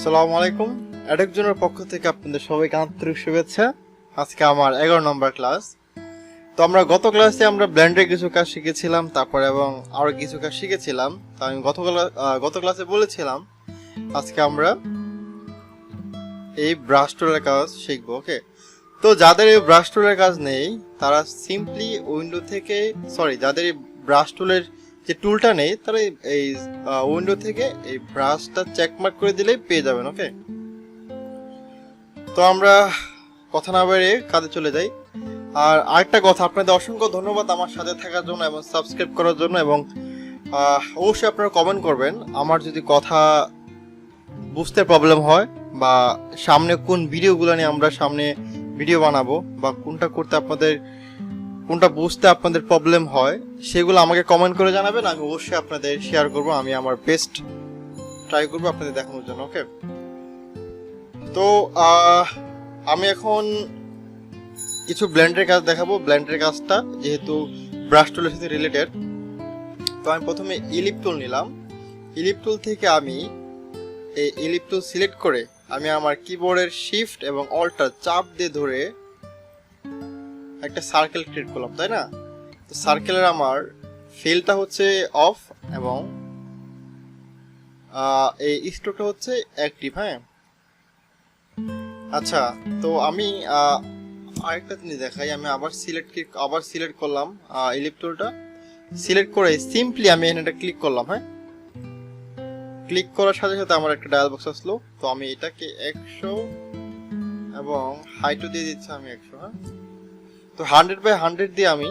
আসসালামু আলাইকুম। অ্যাডক্সজনের পক্ষ থেকে আপনাদের সবাইকে আন্তরিক শুভেচ্ছা। আজকে আমার 11 নম্বর ক্লাস। তো আমরা গত ক্লাসে আমরা ব্লেন্ডের কিছু কাজ শিখেছিলাম, তারপর এবং আরো কিছু কাজ শিখেছিলাম। তো আমি গত ক্লাসে বলেছিলাম আজকে আমরা এই ব্রাশ টুলের কাজ শিখবো। ওকে, তো যাদের এই ব্রাশ টুলের কাজ নেই তারা সিম্পলি উইন্ডো থেকে যাদের এই ব্রাশ টুলের যে টুলটা নেই তারা এই উইন্ডো থেকে এই ব্রাশটা চেকমার্ক করে দিলেই পেয়ে যাবেন। ওকে, তো আমরা কথা না বেরিয়ে কাজে চলে যাই। আর আরেকটা কথা, আপনাদের অসংখ্য ধন্যবাদ আমার সাথে থাকার জন্য এবং সাবস্ক্রাইব করার জন্য, এবং অবশ্যই আপনারা কমেন্ট করবেন আমার যদি কথা বুঝতে প্রবলেম হয় বা সামনে কোন ভিডিওগুলো নিয়ে আমরা সামনে ভিডিও বানাবো বা কোনটা বুঝতে আপনাদের প্রবলেম হয় সেগুলো আমাকে কমেন্ট করে জানাবেন। আমি অবশ্যই আপনাদের শেয়ার করব, আমি আমার বেস্ট ট্রাই করবো আপনাদের দেখানোর জন্য। ওকে, তো আমি এখন কিছু ব্লেন্ডের কাজ দেখাবো। ব্লেন্ডের কাজটা যেহেতু ব্রাশ টুলের সাথে রিলেটেড, তো আমি প্রথমে ইলিপ টুল নিলাম। ইলিপ টুল থেকে আমি এই ইলিপ টুল সিলেক্ট করে আমি আমার কিবোর্ডের শিফট এবং অল্টার চাপ দিয়ে ধরে একটা সার্কেল ক্রিয়েট করলাম, তাই না? তো সার্কেলের আমার ফিলটা হচ্ছে অফ এবং এই স্ট্রোকটা হচ্ছে অ্যাক্টিভ। হ্যাঁ, আচ্ছা, তো আমি আরেকটা জিনিস দেখাই। আমি আবার সিলেক্ট করলাম ইলিপ টুলটা, সিলেক্ট করে সিম্পলি আমি এখানে একটা ক্লিক করলাম। হ্যাঁ, ক্লিক করার সাথে সাথে আমার একটা ডায়ালগ বক্স আসলো। তো আমি এটাকে 100 এবং হাইটও দিয়ে দিচ্ছি আমি 100। হ্যাঁ, তো 100/100 দিয়ে আমি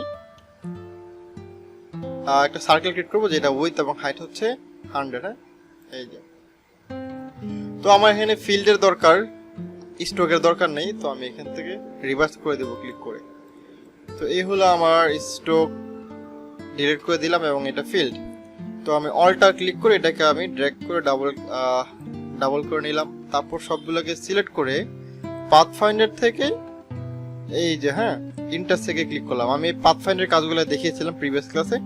একটা সার্কেল ক্রিয়েট করবো যেটা উইথ এবং হাইট হচ্ছে 100। হ্যাঁ, এই যে, তো আমার এখানে ফিল্ডের দরকার, স্ট্রোকের দরকার নেই, তো আমি এখান থেকে রিভার্স করে দেবো ক্লিক করে। তো এই হলো আমার স্ট্রোক, ডিলিট করে দিলাম এবং এটা ফিল্ড। তো আমি অল্টার ক্লিক করে এটাকে আমি ড্র্যাগ করে ডাবল করে নিলাম। তারপর সবগুলোকে সিলেক্ট করে পাথফাইন্ডার থেকে এই যে ইন্টারসেক্টে ক্লিক করলাম। আমি পাথফাইন্ডার কাজগুলো দেখিয়েছিলাম প্রিভিয়াস ক্লাসে,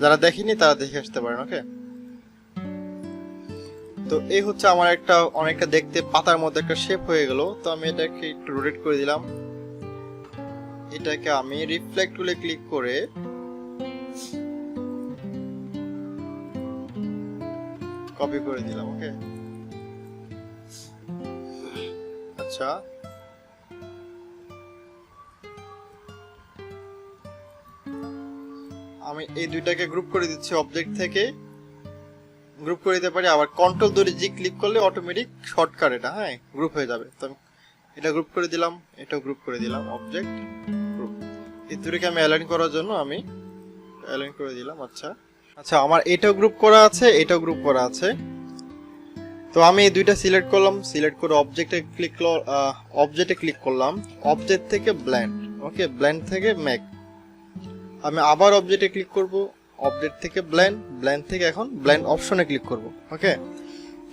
যারা দেখেনি তারা দেখে আসতে পারেন। ওকে, তো এই হচ্ছে আমার অনেকটা দেখতে পাতার মধ্যে একটা শেপ হয়ে গেল। তো আমি এটাকে একটু রোটেট করে দিলাম। এটাকে আমি রিফ্লেক্ট টুলে ক্লিক করে কপি করে দিলাম। ওকে, আচ্ছা, আমি এই দুইটাকে গ্রুপ করে দিচ্ছি। অবজেক্ট থেকে গ্রুপ করে দিতে পারি, আবার কন্ট্রোল ধরে জি ক্লিক করলে অটোমেটিক শর্টকাট এটা গ্রুপ হয়ে যাবে। তো আমি এটা গ্রুপ করে দিলাম, এটাও গ্রুপ করে দিলাম। অবজেক্ট গ্রুপ, এই দুটোকে আমি অ্যালাইন করার জন্য আমি অ্যালাইন করে দিলাম। আচ্ছা, আমার এটাও গ্রুপ করা আছে, এটাও গ্রুপ করা আছে। তো আমি এই দুইটা সিলেক্ট করলাম, সিলেক্ট করে অবজেক্টে ক্লিক করলাম। অবজেক্ট থেকে ব্লেন্ড, ওকে, ব্লেন্ড থেকে মেক। আমি আবার অবজেক্টে ক্লিক করব, অবজেক্ট থেকে ব্লেন্ড থেকে এখন ব্লেন্ড অপশনে ক্লিক করব। ওকে,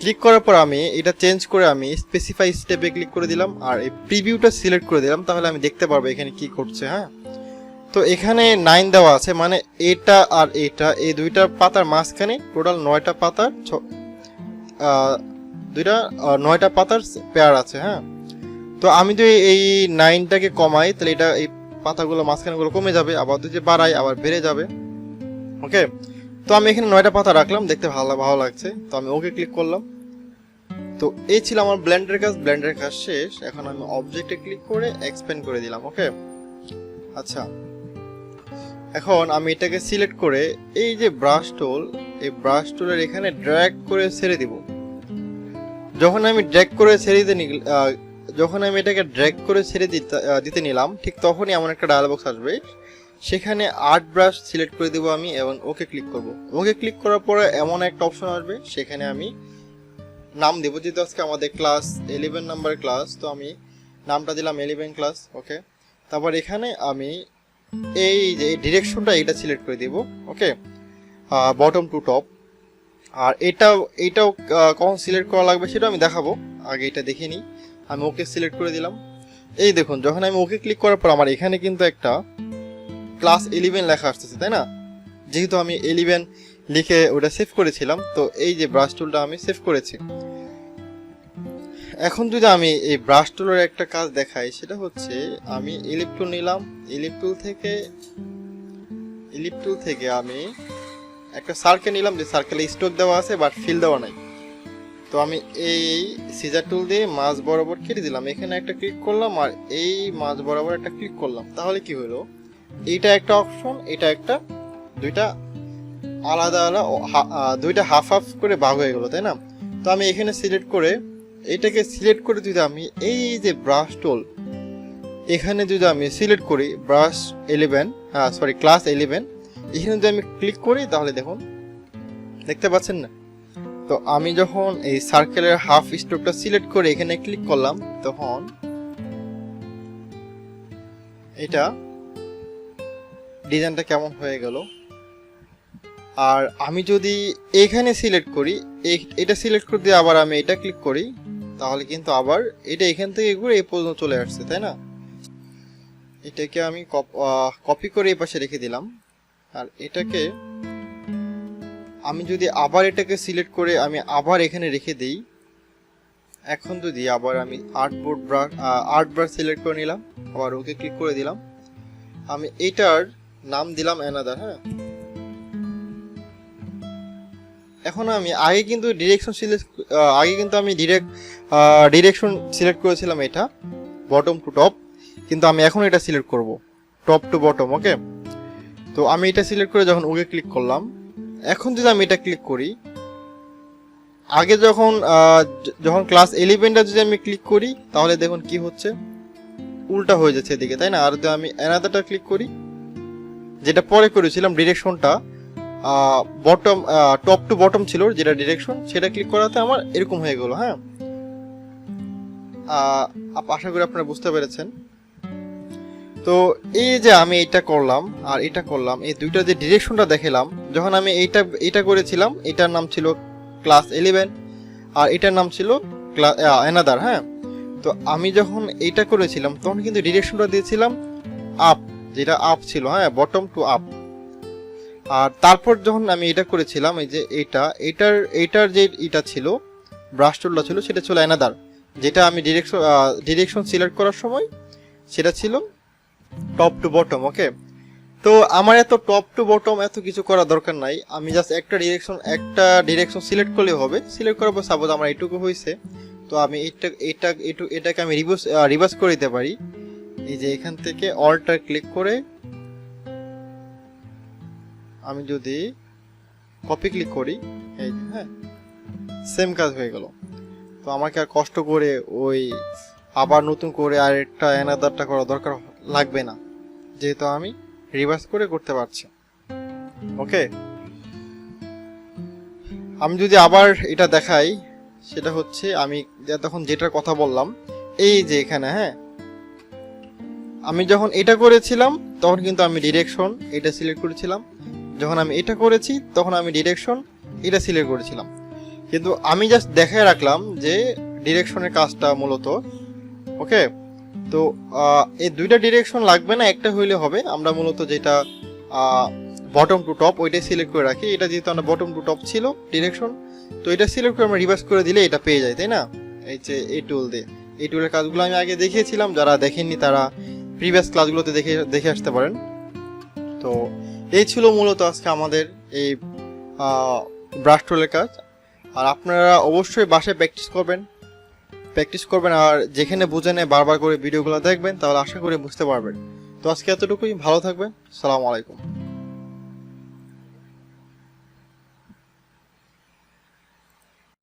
ক্লিক করার পর আমি এটা চেঞ্জ করে আমি স্পেসিফাই স্টেপে ক্লিক করে দিলাম আর এই প্রিভিউটা সিলেক্ট করে দিলাম, তাহলে আমি দেখতে পারবো এখানে কি করছে। হ্যাঁ, তো এখানে 9 দেওয়া আছে, মানে এটা আর এটা এই দুইটা পাতার মাঝখানে টোটাল 9টা পাতার 9টা পাতার পেয়ার আছে। হ্যাঁ, তো আমি যদি এই 9টাকে কমাই তাহলে এটা এই পাতাগুলো মাঝখানেগুলো কমে যাবে, আবার যদি বাড়াই আবার বেড়ে যাবে। ওকে, তো আমি এখানে 9টা পাতা রাখলাম, দেখতে ভালো লাগছে। তো আমি ওকে ক্লিক করলাম। তো এই ছিল আমার ব্লেন্ডের কাজ শেষ। এখন আমি অবজেক্টে ক্লিক করে এক্সপ্যান্ড করে দিলাম। ওকে, আচ্ছা, এখন আমি এটাকে সিলেক্ট করে এই যে ব্রাশ টুল, এই ব্রাশ টুলের এখানে ড্র্যাগ করে ছেড়ে দিব। যখন আমি এটাকে ড্র্যাগ করে ছেড়ে দিতে নিলাম, ঠিক তখনই এমন একটা ডায়ালগ বক্স আসবে, সেখানে আর্ট ব্রাশ সিলেক্ট করে দেবো আমি এবং ওকে ক্লিক করব। ওকে ক্লিক করার পরে এমন একটা অপশন আসবে, সেখানে আমি নাম দেব, যেহেতু আজকে আমাদের ক্লাস 11 নাম্বার ক্লাস, তো আমি নামটা দিলাম 11 ক্লাস। ওকে, তারপর এখানে আমি এই যে ডিরেকশনটা এটা সিলেক্ট করে দিব। ওকে, বটম টু টপ। আর এটাও কখন সিলেক্ট করা লাগবে সেটা আমি দেখাবো, আগে এটা দেখে নিই। আমি ওকে সিলেক্ট করে দিলাম। এই দেখুন, যখন আমি ওকে ক্লিক করার পর আমার এখানে কিন্তু একটা ক্লাস 11 লেখা আসতেছে, তাই না? যেহেতু আমি 11 লিখে ওটা সেভ করেছিলাম, তো এই যে ব্রাশ টুলটা আমি সেভ করেছি। এখন যদি আমি এই ব্রাশ টুলের একটা কাজ দেখাই, সেটা হচ্ছে আমি ইলিপ টুল নিলাম, ইলিপ টুল থেকে আমি একটা সার্কেল নিলাম, যে সার্কেলে স্ট্রোক দেওয়া আছে বাট ফিল দেওয়া নাই। তো আমি এই সিজার টুল দিয়ে মাঝ বরাবর কেটে দিলাম, এখানে একটা ক্লিক করলাম আর এই মাঝ বরাবর একটা ক্লিক করলাম। তাহলে কি হলো, এইটা একটা অপশন, এটা একটা, দুইটা আলাদা দুইটা হাফ হাফ করে ভাগ হয়ে গেল, তাই না? তো আমি এখানে সিলেক্ট করে, এটাকে সিলেক্ট করে যদি আমি এই যে ব্রাশ টুল, এখানে যদি আমি সিলেক্ট করি ব্রাশ 11, ক্লাস 11, এখানে যদি আমি ক্লিক করি তাহলে দেখুন, দেখতে পাচ্ছেন না? তো আমি যখন এই সার্কেলের হাফ স্ট্রোকটা সিলেক্ট করে এখানে ক্লিক করলাম, তখন এটা ডিজাইনটা কেমন হয়ে গেল। আর আমি যদি এখানে সিলেক্ট করি, এটা সিলেক্ট করে দিয়ে আবার আমি এটা ক্লিক করি, তাহলে কিন্তু আবার এটা এখান থেকে ঘুরে এই পর্যন্ত চলে আসছে, তাই না? এটাকে আমি কপি করে এই পাশে রেখে দিলাম। আর এটাকে আমি যদি আবার এটাকে সিলেক্ট করে আমি আবার এখানে রেখে দিই, এখন যদি আবার আমি আর্ট ব্রাশ সিলেক্ট করে নিলাম, আবার ওকে ক্লিক করে দিলাম, আমি এটার নাম দিলাম অ্যানাদার। হ্যাঁ, এখন আমি আগে কিন্তু ডিরেকশন সিলেক্ট করেছিলাম এটা বটম টু টপ, কিন্তু আমি এখন এটা সিলেক্ট করব টপ টু বটম। ওকে, তো আমি এটা সিলেক্ট করে যখন ওকে ক্লিক করলাম, এখন যদি আমি এটা ক্লিক করি, আগে যখন ক্লাস 11টা যদি আমি ক্লিক করি, তাহলে দেখুন কি হচ্ছে, উল্টা হয়ে যাচ্ছে এদিকে, তাই না? আর যদি আমি অ্যানাদারটা ক্লিক করি, যেটা পরে করেছিলাম ডিরেকশনটা বটম টপ টু বটম ছিল যেটা ডিরেকশন, সেটা ক্লিক করাতে আমার এরকম হয়ে গেল। হ্যাঁ, আশা করি আপনারা বুঝতে পেরেছেন। তো এই যে আমি এটা করলাম আর এটা করলাম, এই দুইটা যে ডিরেকশনটা দেখালাম, যখন আমি এইটা করেছিলাম, এটার নাম ছিল ক্লাস 11 আর এটার নাম ছিল অ্যানাদার। হ্যাঁ, তো আমি যখন এইটা করেছিলাম তখন কিন্তু ডিরেকশনটা দিয়েছিলাম আপ, যেটা আপ ছিল। হ্যাঁ, বটম টু আপ। আর তারপর যখন আমি এটা করেছিলাম, এই যে এইটার যে এটা ছিল, ব্রাশ টুলটা ছিল, সেটা ছিল অ্যানাদার, যেটা আমি ডিরেকশন সিলেক্ট করার সময় সেটা ছিল টপ টু বটম। ওকে, তো আমার এত টপ টু বটম এত কিছু করার দরকার নাই, আমি জাস্ট একটা ডিরেকশন সিলেক্ট করলেই হবে। সিলেক্ট করার পর সাপোজ আমার এইটুকু হয়েছে, তো আমি এটাকে আমি রিভার্স করে দিতে পারি। এই যে এখান থেকে অল্টা ক্লিক করে আমি যদি কপি ক্লিক করি, এই যে, হ্যাঁ, সেম কাজ হয়ে গেল। তো আমাকে আর কষ্ট করে ওই আবার নতুন করে আর একটা অ্যানাদারটা করা দরকার লাগবে না, যেহেতু আমি রিভার্স করে করতে পারছি। ওকে, আমি যদি আবার এটা দেখাই, সেটা হচ্ছে আমি তখন যেটার কথা বললাম, এই যে এখানে, হ্যাঁ, আমি যখন এটা করেছিলাম তখন কিন্তু আমি ডিরেকশন এটা সিলেক্ট করেছিলাম, যখন আমি এটা করেছি তখন আমি ডিরেকশন এটা সিলেক্ট করেছিলাম, কিন্তু আমি জাস্ট দেখায় রাখলাম যে ডিরেকশনের কাজটা মূলত। ওকে, তো এই দুইটা ডিরেকশন লাগবে না, একটা হইলে হবে। আমরা মূলত যেটা বটম টু টপ ওইটাই সিলেক্ট করে রাখি। এটা যেহেতু আমরা বটম টু টপ ছিল ডিরেকশন, তো এটা সিলেক্ট করে আমরা রিভার্স করে দিলে এটা পেয়ে যায়, তাই না? এই যে এই টুল দিয়ে, এই টুলের কাজগুলো আমি আগে দেখিয়েছিলাম, যারা দেখেননি তারা প্রিভিয়াস ক্লাসগুলোতে দেখে আসতে পারেন। তো এই ছিল মূলত আজকে আমাদের এই ব্রাশ টুলের কাজ। আর আপনারা অবশ্যই বাসায় প্র্যাকটিস করবেন আর যেখানে বুঝে নেয় বারবার করে ভিডিওগুলো দেখবেন, তাহলে আশা করি বুঝতে পারবেন। তো আজকে এতটুকুই, ভালো থাকবেন, আসসালামু আলাইকুম।